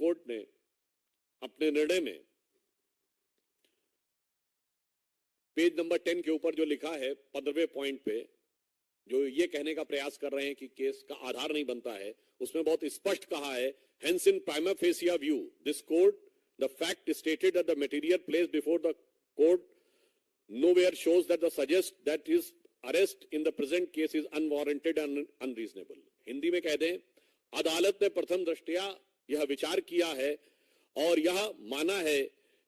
Court ने अपने निर्णय में पेज नंबर 10 के ऊपर जो लिखा है 15वें पॉइंट पे, जो ये कहने का प्रयास कर रहे हैं कि केस का आधार नहीं बनता है, उसमें बहुत स्पष्ट कहा है, hence in prima fascia view this court the fact stated that the material placed before the court nowhere shows that the suggest that his arrest in the present case is unwarranted and unreasonable. Hindi में कह दें, अदालत ने प्रथम दृष्टया यह विचार किया है और यह माना है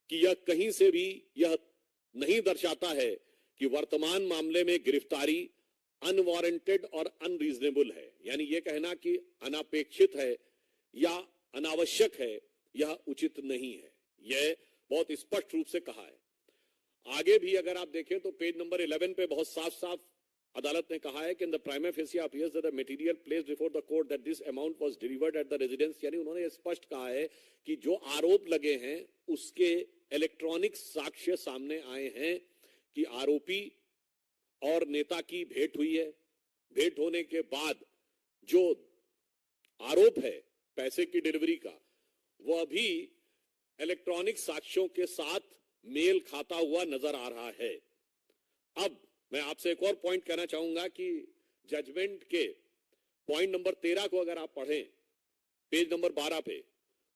कि यह कहीं से भी यह नहीं दर्शाता है कि वर्तमान मामले में गिरफ्तारी अनवारंटेड और अनरीजनेबल है, यानी यह कहना कि अनापेक्षित है या अनावश्यक है, यह उचित नहीं है। यह बहुत स्पष्ट रूप से कहा है। आगे भी अगर आप देखें तो पेज नंबर 11 पे बहुत साफ साफ अदालत ने कहा है कि in the prima facie appears that the material placed before the court that this amount was delivered at the residence, यानी उन्होंने स्पष्ट कहा है कि जो आरोप लगे हैं उसके इलेक्ट्रॉनिक साक्ष्य सामने आए हैं कि आरोपी और नेता की भेंट हुई है। भेंट होने के बाद जो आरोप है पैसे की डिलीवरी का, वह भी इलेक्ट्रॉनिक साक्ष्यों के साथ मेल खाता हुआ नजर आ रहा है। अब मैं आपसे एक और पॉइंट कहना चाहूंगा कि जजमेंट के पॉइंट नंबर 13 को अगर आप पढ़ें पेज नंबर 12 पे,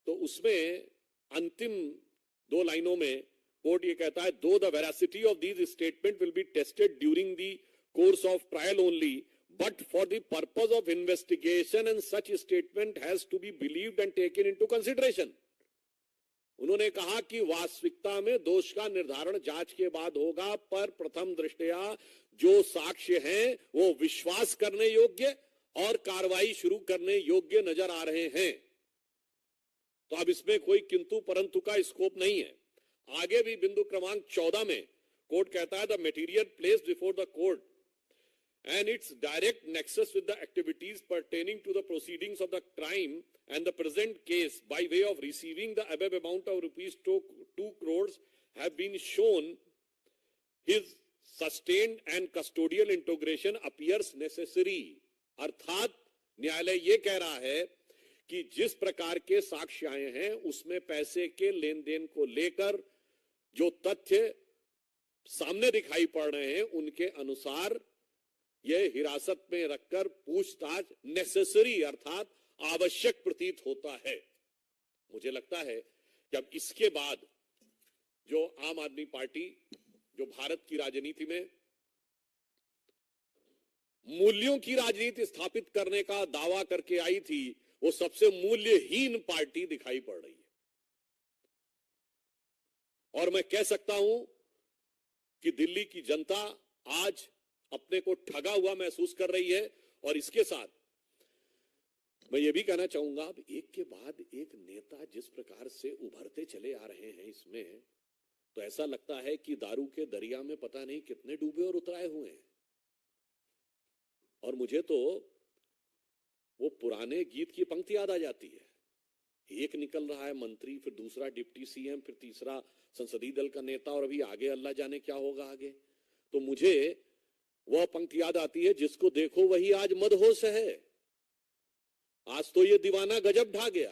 तो उसमें अंतिम 2 लाइनों में कोर्ट ये कहता है, though the veracity of these statement will be tested during the course of trial only but for the purpose of investigation and such statement has to be believed and taken into consideration. उन्होंने कहा कि वास्तविकता में दोष का निर्धारण जांच के बाद होगा, पर प्रथम दृष्टया जो साक्ष्य हैं वो विश्वास करने योग्य और कार्रवाई शुरू करने योग्य नजर आ रहे हैं। तो अब इसमें कोई किंतु परंतु का स्कोप नहीं है। आगे भी बिंदु क्रमांक 14 में कोर्ट कहता है, the material placed before the court and its direct nexus with the activities pertaining to the proceedings of the crime and the present case by way of receiving the above amount of rupees 2 crores have been shown his sustained and custodial integration appears necessary। अर्थात न्यायालय ये कह रहा है कि जिस प्रकार के साक्ष्य आए हैं उसमें पैसे के लेन देन को लेकर जो तथ्य सामने दिखाई पड़ रहे हैं उनके अनुसार यह हिरासत में रखकर पूछताछ नेसेसरी अर्थात आवश्यक प्रतीत होता है। मुझे लगता है कि अब इसके बाद जो आम आदमी पार्टी जो भारत की राजनीति में मूल्यों की राजनीति स्थापित करने का दावा करके आई थी, वो सबसे मूल्यहीन पार्टी दिखाई पड़ रही है। और मैं कह सकता हूं कि दिल्ली की जनता आज अपने को ठगा हुआ महसूस कर रही है। और इसके साथ मैं ये भी कहना चाहूंगा, अब एक के बाद एक नेता जिस प्रकार से उभरते चले आ रहे हैं इसमें, तो ऐसा लगता है कि दारू के दरिया में पता नहीं कितने डूबे और उतराए हुए हैं। और मुझे तो वो पुराने गीत की पंक्ति याद आ जाती है, एक निकल रहा है मंत्री, फिर दूसरा डिप्टी सीएम, फिर तीसरा संसदीय दल का नेता, और अभी आगे अल्लाह जाने क्या होगा आगे। तो मुझे वह पंक्ति याद आती है, जिसको देखो वही आज मदहोश है। आज तो ये दीवाना गजब ढा गया।